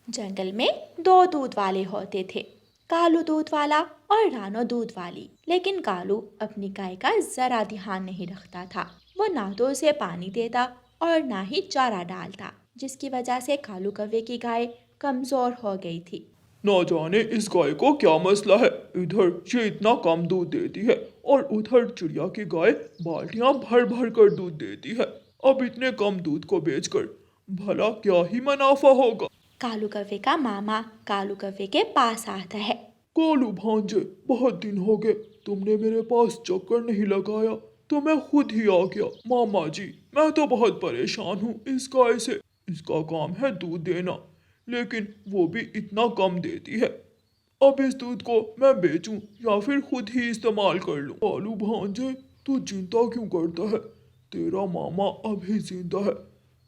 जंगल में दो दूध वाले होते थे, कालू दूध वाला और रानो दूध वाली। लेकिन कालू अपनी गाय का जरा ध्यान नहीं रखता था। वो ना तो उसे पानी देता और ना ही चारा डालता, जिसकी वजह से कालू कौवे की गाय कमजोर हो गई थी। ना जाने इस गाय को क्या मसला है। इधर ये इतना कम दूध देती है और उधर चिड़िया की गाय बाल्टियां भर भर कर दूध देती है। अब इतने कम दूध को बेचकर भला क्या ही मुनाफा होगा। कालू कौवे का मामा कालू कौवे के पास आता है। कालू भांजे, बहुत दिन हो गए, तुमने मेरे पास चक्कर नहीं लगाया तो मैं खुद ही आ गया। मामा जी, मैं तो बहुत परेशान हूँ इस गाय से। इसका काम है दूध देना, लेकिन वो भी इतना कम देती है। अब इस दूध को मैं बेचूं या फिर खुद ही इस्तेमाल कर लूं। कालू भांजे, तू चिंता क्यों करता है? तेरा मामा अभी जिंदा है।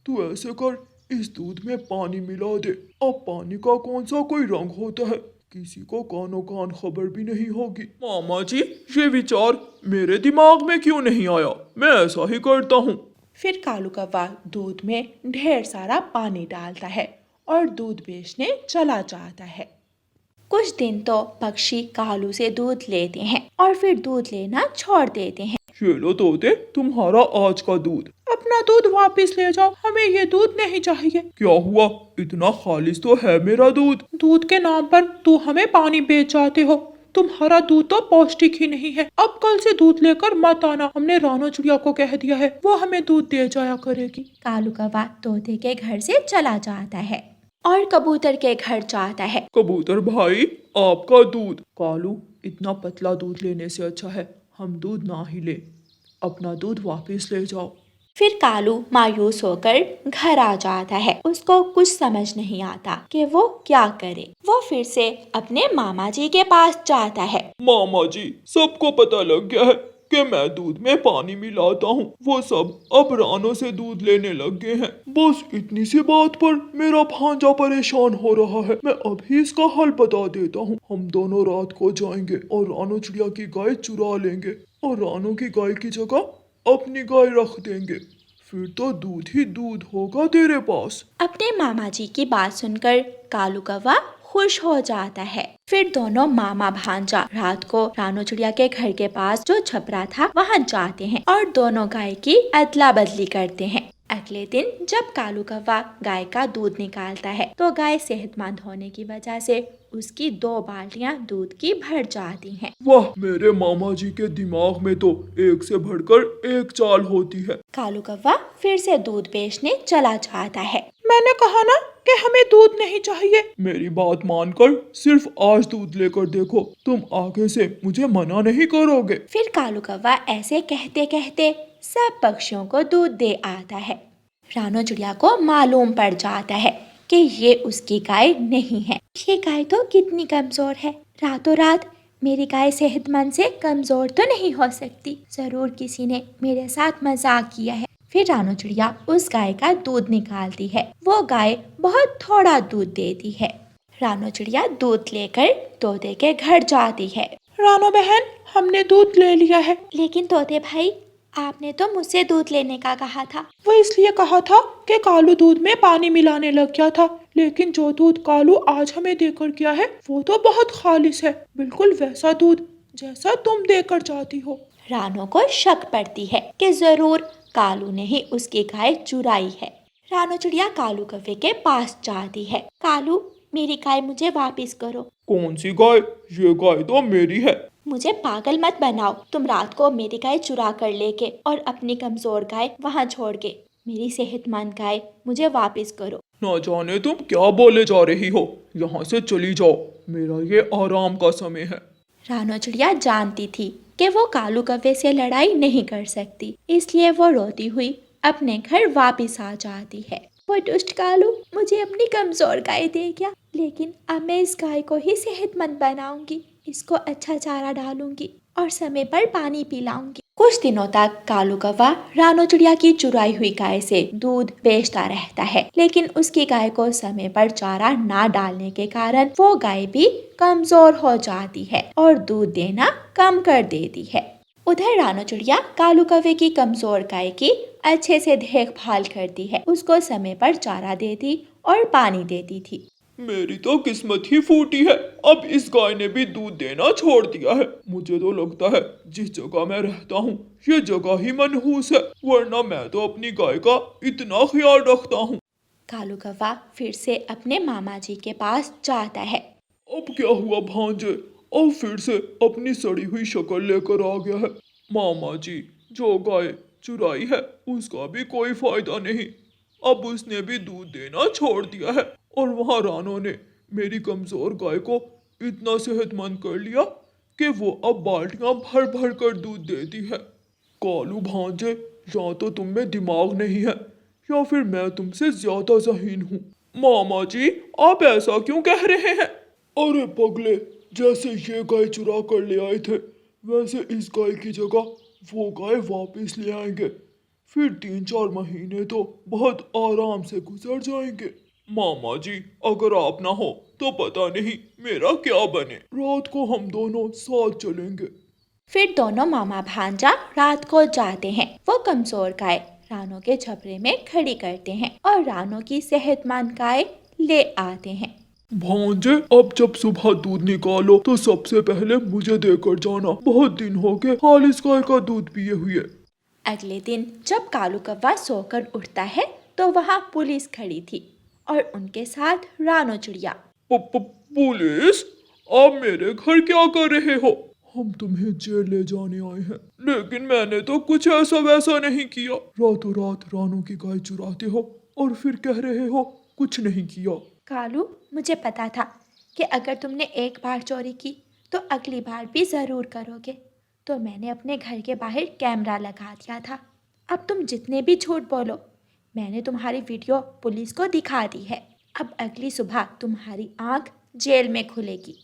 तू ऐसे कर, इस दूध में पानी मिला दे। अब पानी का कौन सा कोई रंग होता है, किसी को कानो कान खबर भी नहीं होगी। मामा जी, ये विचार मेरे दिमाग में क्यों नहीं आया? मैं ऐसा ही करता हूँ। फिर कालू कौवा दूध में ढेर सारा पानी डालता है और दूध बेचने चला जाता है। कुछ दिन तो पक्षी कालू से दूध लेते हैं और फिर दूध लेना छोड़ देते हैं। ये लो तोते, तुम्हारा आज का दूध। अपना दूध वापस ले जाओ, हमें ये दूध नहीं चाहिए। क्या हुआ? इतना खालिश तो है मेरा दूध। दूध के नाम पर तू हमें पानी बेच जाते हो। तुम्हारा दूध तो पौष्टिक ही नहीं है। अब कल से दूध लेकर मत आना, हमने रानो चिड़िया को कह दिया है, वो हमें दूध दे जाया करेगी। कालू कौवा तोते के घर से चला जाता है और कबूतर के घर जाता है। कबूतर भाई, आपका दूध। कालू, इतना पतला दूध लेने से अच्छा है हम दूध ना ही ले। अपना दूध वापस ले जाओ। फिर कालू मायूस होकर घर आ जाता है। उसको कुछ समझ नहीं आता कि वो क्या करे। वो फिर से अपने मामा जी के पास जाता है। मामा जी, सबको पता लग गया है कि मैं दूध में पानी मिलाता हूँ। वो सब अब रानों से दूध लेने लग गए हैं। बस इतनी सी बात पर मेरा भांजा परेशान हो रहा है। मैं अभी इसका हल बता देता हूँ। हम दोनों रात को जाएंगे और रानो चिड़िया की गाय चुरा लेंगे और रानों की गाय की जगह अपनी गाय रख देंगे। फिर तो दूध ही दूध होगा तेरे पास। अपने मामा जी की बात सुनकर कालू कौवा खुश हो जाता है। फिर दोनों मामा भांजा रात को रानो चिड़िया के घर के पास जो छपरा था वहाँ जाते हैं और दोनों गाय की अदला बदली करते हैं। अगले दिन जब कालू कौवा गाय का दूध निकालता है तो गाय सेहतमंद होने की वजह से उसकी 2 बाल्टियां दूध की भर जाती हैं। वाह, मेरे मामा जी के दिमाग में तो एक से बढ़कर एक चाल होती है। कालू कौवा फिर से दूध बेचने चला जाता है। मैंने कहा ना कि हमें दूध नहीं चाहिए। मेरी बात मानकर सिर्फ आज दूध लेकर देखो, तुम आगे से मुझे मना नहीं करोगे। फिर कालू कौवा ऐसे कहते कहते सब पक्षियों को दूध दे आता है। रानो चिड़िया को मालूम पड़ जाता है कि ये उसकी गाय नहीं है। ये गाय तो कितनी कमजोर है। रातों रात मेरी गाय सेहतमंद से कमजोर तो नहीं हो सकती। जरूर किसी ने मेरे साथ मजाक किया है। फिर रानो चिड़िया उस गाय का दूध निकालती है। वो गाय बहुत थोड़ा दूध देती है। रानो चिड़िया दूध लेकर तोते के घर जाती है। रानो बहन, हमने दूध ले लिया है। लेकिन तोते भाई, आपने तो मुझसे दूध लेने का कहा था। वो इसलिए कहा था कि कालू दूध में पानी मिलाने लग गया था। लेकिन जो दूध कालू आज हमें देकर गया है वो तो बहुत खालिश है, बिल्कुल वैसा दूध जैसा तुम देकर जाती हो। रानो को शक पड़ती है कि जरूर कालू ने ही उसकी गाय चुराई है। रानो चिड़िया कालू कौवे के पास जाती है। कालू, मेरी गाय मुझे वापस करो। कौन सी गाय? ये गाय तो मेरी है। मुझे पागल मत बनाओ। तुम रात को मेरी गाय चुरा कर लेके और अपनी कमजोर गाय वहाँ छोड़ के मेरी सेहतमंद गाय मुझे वापस करो। ना जाने तुम क्या बोले जा रही हो। यहाँ से चली जाओ, मेरा ये आराम का समय है। रानो चिड़िया जानती थी कि वो कालू कौवे से लड़ाई नहीं कर सकती, इसलिए वो रोती हुई अपने घर वापस आ जाती है। वो दुष्ट कालू मुझे अपनी कमजोर गाय दे गया, लेकिन अब मैं इस गाय को ही सेहतमंद बनाऊंगी। इसको अच्छा चारा डालूंगी और समय पर पानी पिलाऊंगी। कुछ दिनों तक कालू कौवा रानो चिड़िया की चुराई हुई गाय से दूध बेचता रहता है, लेकिन उसकी गाय को समय पर चारा ना डालने के कारण वो गाय भी कमजोर हो जाती है और दूध देना कम कर देती है। उधर रानो चिड़िया कालू कौवे की कमजोर गाय की अच्छे से देखभाल करती है, उसको समय पर चारा देती और पानी देती थी। मेरी तो किस्मत ही फूटी है। अब इस गाय ने भी दूध देना छोड़ दिया है। मुझे तो लगता है जिस जगह मैं रहता हूँ ये जगह ही मनहूस है, वरना मैं तो अपनी गाय का इतना ख्याल रखता हूँ। कालू कौवा फिर से अपने मामा जी के पास जाता है। अब क्या हुआ भांजे? अब फिर से अपनी सड़ी हुई शक्ल लेकर आ गया है। मामा जी, जो गाय चुराई है उसका भी कोई फायदा नहीं। अब उसने भी दूध देना छोड़ दिया है और वहां रानो ने मेरी कमजोर गाय को इतना सेहतमंद कर लिया कि वो अब बाल्टियां भर भर कर दूध देती है। कालू भांजे, या तो तुम में दिमाग नहीं है या फिर मैं तुमसे ज्यादा ज़हीन हूँ। मामा जी, आप ऐसा क्यों कह रहे हैं? अरे पगले, जैसे ये गाय चुरा कर ले आए थे वैसे इस गाय की जगह वो गाय वापस ले आएंगे। फिर 3-4 महीने तो बहुत आराम से गुजर जाएंगे। मामा जी, अगर आप ना हो तो पता नहीं मेरा क्या बने। रात को हम दोनों साथ चलेंगे। फिर दोनों मामा भांजा रात को जाते हैं। वो कमजोर गाय रानो के छपरे में खड़ी करते हैं और रानो की सेहतमंद गाय ले आते हैं। भांजे, अब जब सुबह दूध निकालो तो सबसे पहले मुझे देकर जाना। बहुत दिन हो गए खालिस गाय का दूध पिए हुए। अगले दिन जब कालू कौवा सोकर उठता है तो वहाँ पुलिस खड़ी थी और उनके साथ रानो चिड़िया। पुलिस, आप मेरे घर क्या कर रहे हो? हम तुम्हें जेल ले जाने आए हैं, लेकिन मैंने तो कुछ ऐसा वैसा नहीं किया। रातों रात रानों की गाय चुराते हो और फिर कह रहे हो कुछ नहीं किया। कालू, मुझे पता था कि अगर तुमने एक बार चोरी की तो अगली बार भी ज़रूर करोगे, तो मैंने अपने घर के बाहर कैमरा लगा दिया था। अब तुम जितने भी झूठ बोलो, मैंने तुम्हारी वीडियो पुलिस को दिखा दी है। अब अगली सुबह तुम्हारी आंख जेल में खुलेगी।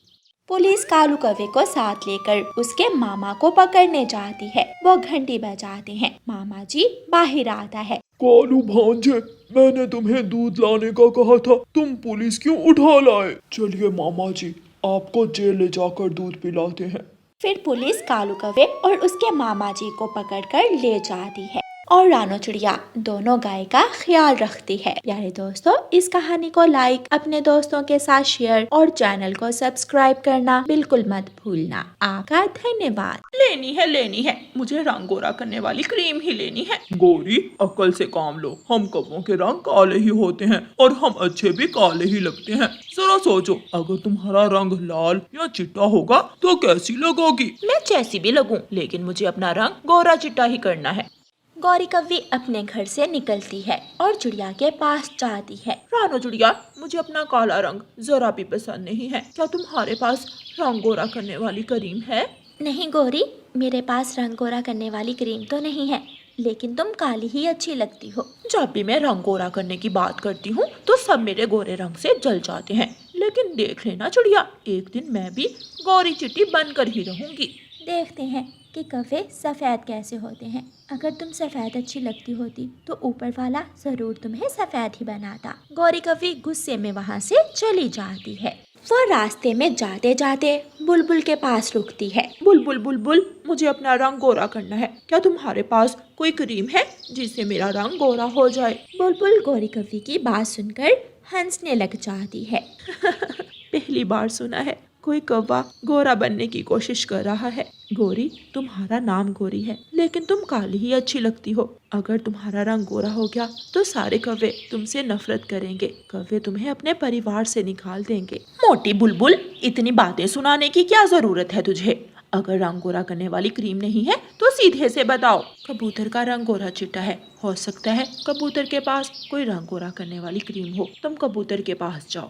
पुलिस कालू कौवे को साथ लेकर उसके मामा को पकड़ने जाती है। वो घंटी बजाते हैं। मामा जी बाहर आता है। कालू भांजे, मैंने तुम्हें दूध लाने का कहा था, तुम पुलिस क्यों उठा लाए? चलिए मामा जी, आपको जेल ले जाकर दूध पिलाते हैं। फिर पुलिस कालू कौवे और उसके मामा जी को पकड़कर ले जाती है और रानो चिड़िया दोनों गाय का ख्याल रखती है। प्यारे दोस्तों, इस कहानी को लाइक, अपने दोस्तों के साथ शेयर और चैनल को सब्सक्राइब करना बिल्कुल मत भूलना। आपका धन्यवाद। लेनी है, मुझे रंग गोरा करने वाली क्रीम ही लेनी है। गोरी, अक्ल से काम लो। हम कौवों के रंग काले ही होते हैं और हम अच्छे भी काले ही लगते हैं। जरा सोचो, अगर तुम्हारा रंग लाल या चिट्टा होगा तो कैसी लगोगी? मैं जैसी भी लगूं, लेकिन मुझे अपना रंग गोरा चिट्टा ही करना है। गौरी कौवी अपने घर से निकलती है और चिड़िया के पास जाती है। रानो चिड़िया, मुझे अपना काला रंग जरा भी पसंद नहीं है। क्या तुम्हारे पास रंग गोरा करने वाली क्रीम है? नहीं गौरी, मेरे पास रंग गोरा करने वाली क्रीम तो नहीं है, लेकिन तुम काली ही अच्छी लगती हो। जब भी मैं रंग गोरा करने की बात करती हूँ तो सब मेरे गोरे रंग से जल जाते हैं। लेकिन देख लेना चिड़िया, एक दिन मैं भी गोरी चिट्टी बनकर ही रहूंगी। देखते हैं कि कौवे सफ़ेद कैसे होते हैं। अगर तुम सफ़ेद अच्छी लगती होती तो ऊपर वाला ज़रूर तुम्हें सफ़ेद ही बनाता। गौरी कौवी गुस्से में वहाँ से चली जाती है। वो रास्ते में जाते जाते बुलबुल के पास रुकती है। बुलबुल बुलबुल, मुझे अपना रंग गोरा करना है। क्या तुम्हारे पास कोई क्रीम है जिससे मेरा रंग गोरा हो जाए? बुलबुल गौरी कौवी की बात सुनकर हंसने लग जाती है। पहली बार सुना है कोई कौवा गोरा बनने की कोशिश कर रहा है। गोरी, तुम्हारा नाम गोरी है, लेकिन तुम काली ही अच्छी लगती हो। अगर तुम्हारा रंग गोरा हो गया तो सारे कौवे तुमसे नफरत करेंगे। कौवे तुम्हें अपने परिवार से निकाल देंगे। मोटी बुलबुल, इतनी बातें सुनाने की क्या जरूरत है तुझे? अगर रंग गोरा करने वाली क्रीम नहीं है तो सीधे से बताओ। कबूतर का रंग गोरा चिट्टा है, हो सकता है कबूतर के पास कोई रंग गोरा करने वाली क्रीम हो। तुम कबूतर के पास जाओ।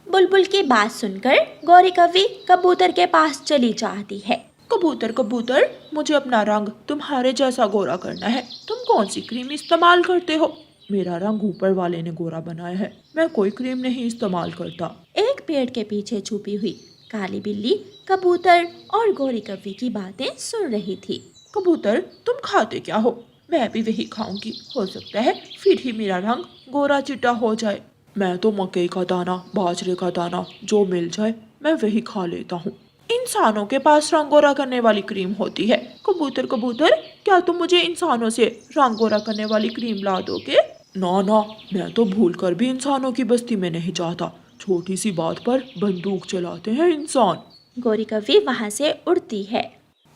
बुलबुल की बात सुनकर गौरी कौवी कबूतर के पास चली जाती है। कबूतर कबूतर, मुझे अपना रंग तुम्हारे जैसा गोरा करना है। तुम कौन सी क्रीम इस्तेमाल करते हो? मेरा रंग ऊपर वाले ने गोरा बनाया है, मैं कोई क्रीम नहीं इस्तेमाल करता। एक पेड़ के पीछे छुपी हुई काली बिल्ली कबूतर और गौरी कौवी की बातें सुन रही थी। कबूतर, तुम खाते क्या हो? मैं भी वही खाऊंगी। हो सकता है फिर ही मेरा रंग गोरा चिट्टा हो जाए। मैं तो मकई का दाना, बाजरे का दाना जो मिल जाए मैं वही खा लेता हूँ। इंसानों के पास रंग गोरा करने वाली क्रीम होती है। कबूतर कबूतर, क्या तुम मुझे इंसानों से रंग गोरा करने वाली क्रीम ला दोगे? ना ना, मैं तो भूल कर भी इंसानों की बस्ती में नहीं जाता। छोटी सी बात पर बंदूक चलाते हैं इंसान। गोरी कौवी वहाँ से उड़ती है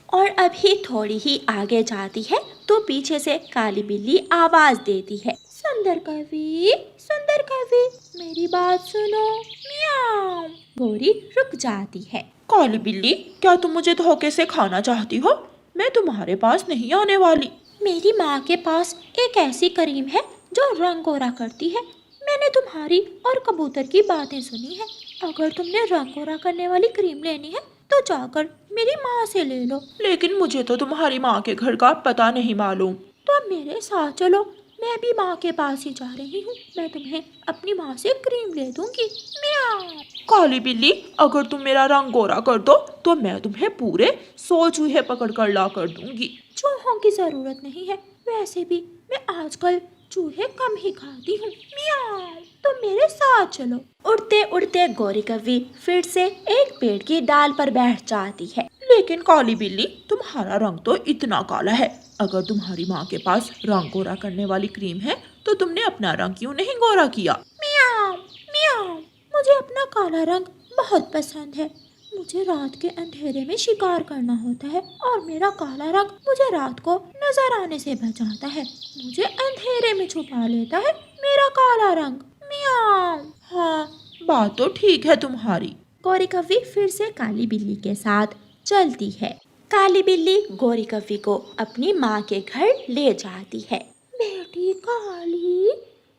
और अभी थोड़ी ही आगे जाती है तो पीछे से काली बिल्ली आवाज देती है, सुंदर कवि, मेरी बात सुनो, मियाऊं। गोरी रुक जाती है। काली बिल्ली, क्या तुम मुझे धोखे से खाना चाहती हो? मैं तुम्हारे पास नहीं आने वाली। मेरी माँ के पास एक ऐसी क्रीम है जो रंग गोरा करती है। मैंने तुम्हारी और कबूतर की बातें सुनी है। अगर तुमने रंग गोरा करने वाली क्रीम लेनी है तो जाकर मेरी माँ से ले लो। लेकिन मुझे तो तुम्हारी माँ के घर का पता नहीं मालूम। तो अब मेरे साथ चलो, मैं भी माँ के पास ही जा रही हूँ। मैं तुम्हें अपनी माँ से क्रीम ले दूंगी। म्याऊं। काली बिल्ली, अगर तुम मेरा रंग गोरा कर दो तो मैं तुम्हें पूरे 100 चूहे पकड़ कर ला कर दूंगी। चूहों की जरूरत नहीं है, वैसे भी मैं आजकल चूहे कम ही खाती हूँ। म्याऊं। तो मेरे साथ चलो। उड़ते उड़ते गोरी कौवी फिर से एक पेड़ की डाल पर बैठ जाती है। लेकिन काली बिल्ली, तुम्हारा रंग तो इतना काला है। अगर तुम्हारी माँ के पास रंग गोरा करने वाली क्रीम है तो तुमने अपना रंग क्यों नहीं गोरा किया? म्याऊं, म्याऊं। मुझे अपना काला रंग बहुत पसंद है। मुझे रात के अंधेरे में शिकार करना होता है और मेरा काला रंग मुझे रात को नजर आने से बचाता है। मुझे अंधेरे में छुपा लेता है मेरा काला रंग। म्याऊं। हाँ, बात तो ठीक है तुम्हारी। गोरी कौवी फिर से काली बिल्ली के साथ चलती है। काली बिल्ली गोरी कौवी को अपनी माँ के घर ले जाती है। बेटी काली,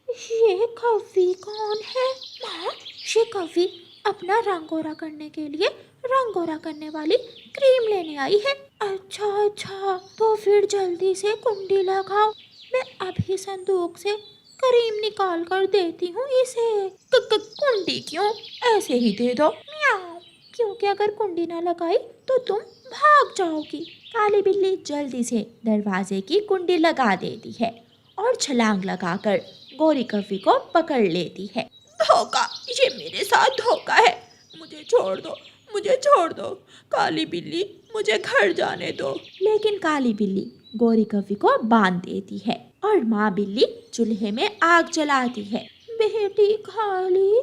ये कौवी कौन है? माँ, ये कौवी अपना रंग गोरा करने के लिए रंग गोरा करने वाली क्रीम लेने आई है। अच्छा, तो फिर जल्दी से कुंडी लगाओ। मैं अभी संदूक से क्रीम निकाल कर देती हूँ इसे। कुंडी क्यों? ऐसे ही दे दो। म्याऊं। क्योंकि अगर कुंडी ना लगाई तो तुम भाग जाओगी। काली बिल्ली जल्दी से दरवाजे की कुंडी लगा देती है और छलांग लगाकर गोरी कौवी को पकड़ लेती है। धोखा, ये मेरे साथ धोखा है। मुझे छोड़ दो काली बिल्ली, मुझे घर जाने दो। लेकिन काली बिल्ली गोरी कौवी को बांध देती है और माँ बिल्ली चूल्हे में आग जलाती है। बेटी काली,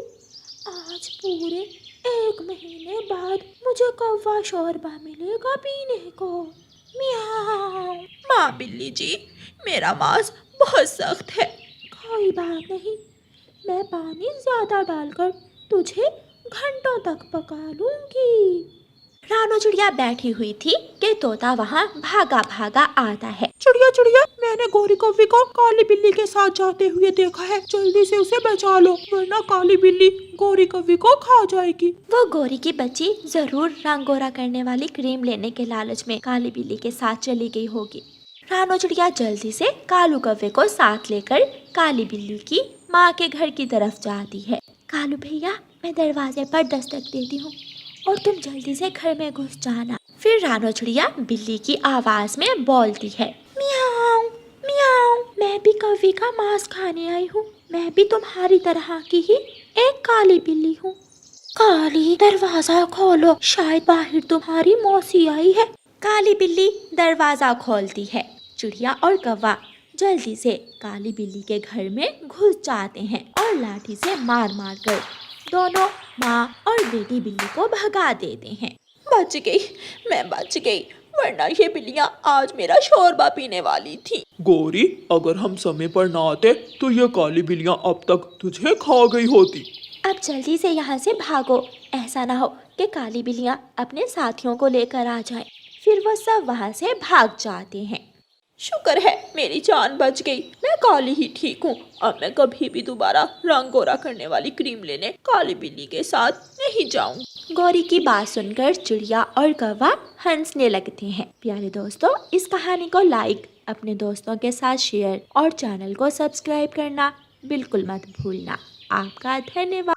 आज पूरे 1 महीने बाद मुझे कौवा शोरबा मिलेगा पीने को। म्याऊं। माँ बिल्ली जी, मेरा मांस बहुत सख्त है। कोई बात नहीं, मैं पानी ज्यादा डालकर तुझे घंटों तक पका लूंगी। रानो चिड़िया बैठी हुई थी कि तोता वहाँ भागा भागा आता है। चिड़िया, मैंने गोरी कौवी को काली बिल्ली के साथ जाते हुए देखा है। जल्दी से उसे बचा लो, वरना काली बिल्ली गोरी कौवी को खा जाएगी। वो गोरी की बच्ची जरूर रंग गोरा करने वाली क्रीम लेने के लालच में काली बिल्ली के साथ चली गई होगी। रानो चिड़िया जल्दी से कालू कौवे को साथ लेकर काली बिल्ली की माँ के घर की तरफ जाती है। कालू भैया, मैं दरवाजे पर दस्तक देती हूँ और तुम जल्दी से घर में घुस जाना। फिर रानो चिड़िया बिल्ली की आवाज में बोलती है, म्याऊं, म्याऊं। मैं भी कौवी का मांस खाने आई हूँ। मैं भी तुम्हारी तरह की ही एक काली बिल्ली हूँ। काली, दरवाजा खोलो, शायद बाहर तुम्हारी मौसी आई है। काली बिल्ली दरवाजा खोलती है। चिड़िया और कौवा जल्दी से काली बिल्ली के घर में घुस जाते हैं और लाठी से मार मार कर दोनों माँ और बेटी बिल्ली को भगा देते हैं। बच गई, मैं बच गई, वरना ये बिल्लियाँ आज मेरा शोरबा पीने वाली थी। गोरी, अगर हम समय पर ना आते तो ये काली बिल्लियाँ अब तक तुझे खा गई होती। अब जल्दी से यहाँ से भागो, ऐसा ना हो कि काली बिल्लियाँ अपने साथियों को लेकर आ जाएं। फिर वो सब वहाँ से भाग जाते हैं। शुक्र है मेरी जान बच गई। मैं काली ही ठीक हूँ। अब मैं कभी भी दोबारा रंग गोरा करने वाली क्रीम लेने काली बिल्ली के साथ नहीं जाऊंगी। गौरी की बात सुनकर चिड़िया और कौवा हंसने लगते हैं। प्यारे दोस्तों, इस कहानी को लाइक, अपने दोस्तों के साथ शेयर और चैनल को सब्सक्राइब करना बिल्कुल मत भूलना। आपका धन्यवाद।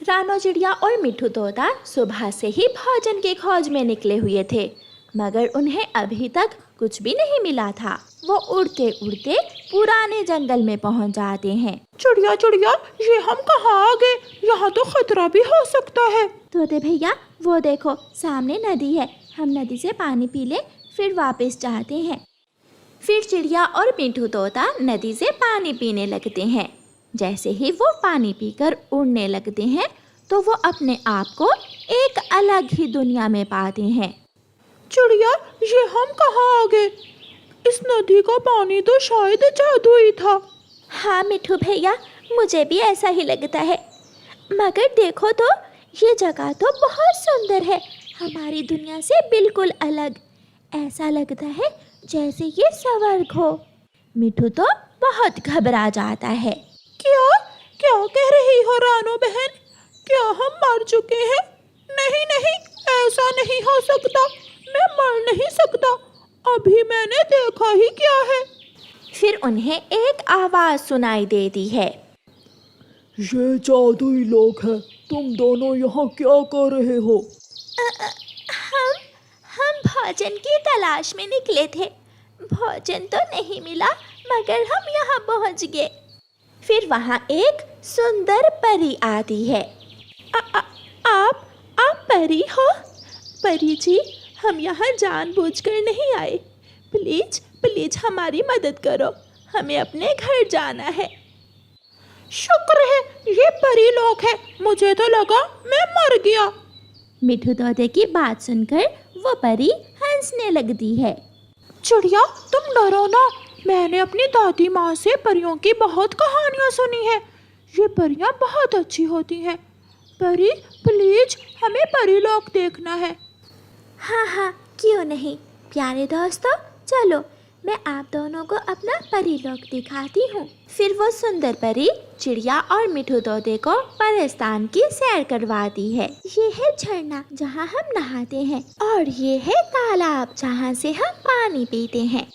रानो चिड़िया और मिठू तोता सुबह से ही भोजन की खोज में निकले हुए थे, मगर उन्हें अभी तक कुछ भी नहीं मिला था। वो उड़ते उड़ते पुराने जंगल में पहुंच जाते हैं। चिड़िया, ये हम कहाँ आ गए? यहाँ तो खतरा भी हो सकता है। तोते भैया, वो देखो सामने नदी है, हम नदी से पानी पी ले फिर वापस जाते हैं। फिर चिड़िया और मिठू तोता नदी से पानी पीने लगते हैं। जैसे ही वो पानी पीकर उड़ने लगते हैं तो वो अपने आप को एक अलग ही दुनिया में पाते हैं। चिड़िया, ये हम कहाँ आ गए? इस नदी का पानी तो शायद जादुई था। हाँ मिठू भैया, मुझे भी ऐसा ही लगता है। मगर देखो तो, ये जगह तो बहुत सुंदर है, हमारी दुनिया से बिल्कुल अलग। ऐसा लगता है जैसे ये स्वर्ग हो। मिठू तो बहुत घबरा जाता है। क्या क्या कह रही हो रानो बहन? क्या हम मर चुके हैं? नहीं नहीं, ऐसा नहीं हो सकता। मैं मर नहीं सकता। अभी मैंने देखा ही क्या है। फिर उन्हें एक आवाज़ सुनाई देती है। ये जादुई लोग हैं, तुम दोनों यहाँ क्या कर रहे हो? हम भोजन की तलाश में निकले थे। भोजन तो नहीं मिला, मगर हम यहाँ पहुँच गए। फिर वहाँ एक सुंदर परी आती है। आप परी हो? परी जी, हम यहाँ जानबूझकर नहीं आए। प्लीज प्लीज हमारी मदद करो, हमें अपने घर जाना है। शुक्र है ये परी लोग हैं, मुझे तो लगा मैं मर गया। मिठू तोते की बात सुनकर वो परी हंसने लगती है। चिड़िया, तुम डरो ना। मैंने अपनी दादी माँ से परियों की बहुत कहानियाँ सुनी है। ये परियाँ बहुत अच्छी होती हैं। परी, प्लीज हमें परी लोग देखना है। हाँ हाँ, क्यों नहीं। प्यारे दोस्तों, चलो मैं आप दोनों को अपना परी लोक दिखाती हूँ। फिर वो सुंदर परी चिड़िया और मिठू तोते को परिस्तान की सैर करवाती है। ये है झरना जहाँ हम नहाते हैं, और ये है तालाब जहाँ से हम पानी पीते हैं,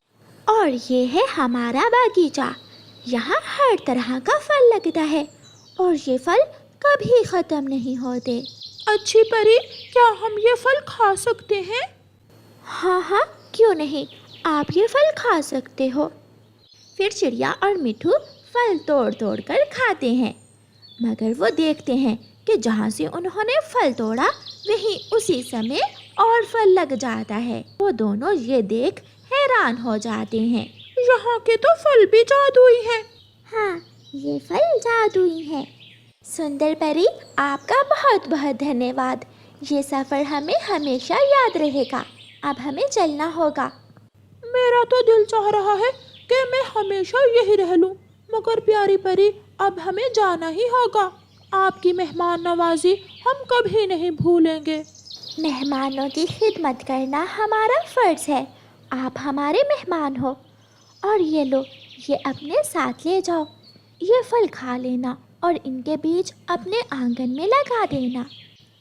और ये है हमारा बगीचा। यहाँ हर तरह का फल लगता है, और ये फल कभी खत्म नहीं होते। अच्छी परी, क्या हम ये फल खा सकते हैं? हाँ हाँ, क्यों नहीं, आप ये फल खा सकते हो। फिर चिड़िया और मिठू फल तोड़ तोड़ कर खाते हैं, मगर वो देखते हैं कि जहाँ से उन्होंने फल तोड़ा वहीं उसी समय और फल लग जाता है। वो दोनों ये देख हैरान हो जाते हैं। यहाँ के तो फल भी जादुई हैं। हाँ, ये फल जादुई है। सुंदर परी, आपका बहुत बहुत धन्यवाद। ये सफ़र हमें हमेशा याद रहेगा। अब हमें चलना होगा। मेरा तो दिल चाह रहा है कि मैं हमेशा यही रह लूं, मगर प्यारी परी, अब हमें जाना ही होगा। आपकी मेहमान नवाजी हम कभी नहीं भूलेंगे। मेहमानों की खिदमत करना हमारा फ़र्ज़ है। आप हमारे मेहमान हो। और ये लो, ये अपने साथ ले जाओ। ये फल खा लेना और इनके बीज अपने आंगन में लगा देना।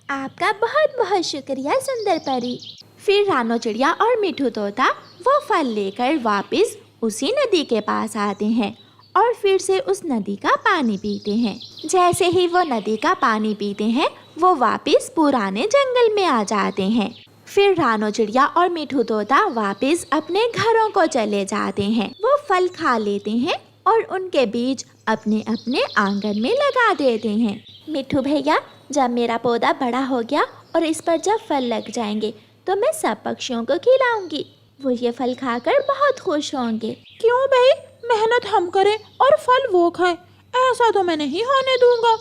आपका बहुत बहुत शुक्रिया सुंदर परी। फिर रानो चिड़िया और मिठू तोता वो फल लेकर वापस उसी नदी के पास आते हैं और फिर से उस नदी का पानी पीते हैं। जैसे ही वो नदी का पानी पीते हैं, वो वापस पुराने जंगल में आ जाते हैं। फिर रानो चिड़िया और मिठू तोता वापस अपने घरों को चले जाते हैं। वो फल खा लेते हैं और उनके बीज अपने अपने आंगन में लगा देते हैं। मिठू भैया, जब मेरा पौधा बड़ा हो गया और इस पर जब फल लग जाएंगे तो मैं सब पक्षियों को खिलाऊंगी। वो ये फल खाकर बहुत खुश होंगे। क्यों भाई, मेहनत हम करें और फल वो खाएं, ऐसा तो मैं नहीं होने दूंगा।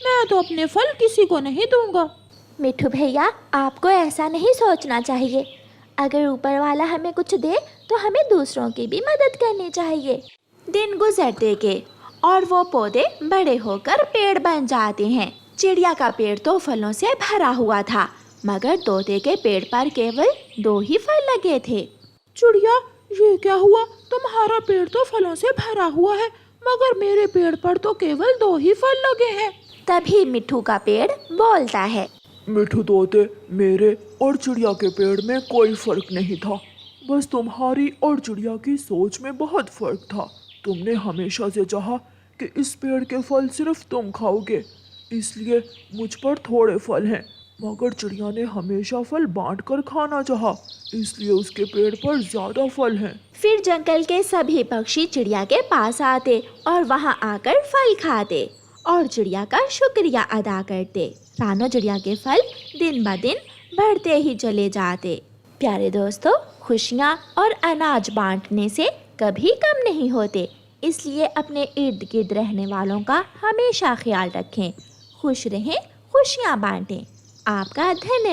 मैं तो अपने फल किसी को नहीं दूंगा। मिठू भैया, आपको ऐसा नहीं सोचना चाहिए। अगर ऊपर वाला हमें कुछ दे तो हमें दूसरों की भी मदद करनी चाहिए। दिन गुजरते गए और वो पौधे बड़े होकर पेड़ बन जाते हैं। चिड़िया का पेड़ तो फलों से भरा हुआ था, मगर तोते के पेड़ पर केवल 2 ही फल लगे थे। चिड़िया, ये क्या हुआ? तुम्हारा पेड़ तो फलों से भरा हुआ है, मगर मेरे पेड़ पर तो केवल 2 ही फल लगे हैं। तभी मिठू का पेड़ बोलता है। मिठू तोते, मेरे और चिड़िया के पेड़ में कोई फर्क नहीं था, बस तुम्हारी और चिड़िया की सोच में बहुत फर्क था। तुमने हमेशा से चाहा कि इस पेड़ के फल सिर्फ तुम खाओगे, इसलिए मुझ पर थोड़े फल हैं, मगर चिड़िया ने हमेशा फल बांटकर खाना चाहा, इसलिए उसके पेड़ पर ज़्यादा फल हैं। फिर जंगल के सभी पक्षी चिड़िया के पास आते और वहाँ आकर फल खाते और चिड़िया का शुक्रिया अदा करते। रानो चिड़िया के फल दिन ब दिन बढ़ते ही चले जाते। प्यारे दोस्तों, खुशियाँ और अनाज बांटने से कभी कम नहीं होते। इसलिए अपने इर्द गिर्द रहने वालों का हमेशा ख्याल रखें। खुश रहें, खुशियाँ बांटें। आपका धन्यवाद।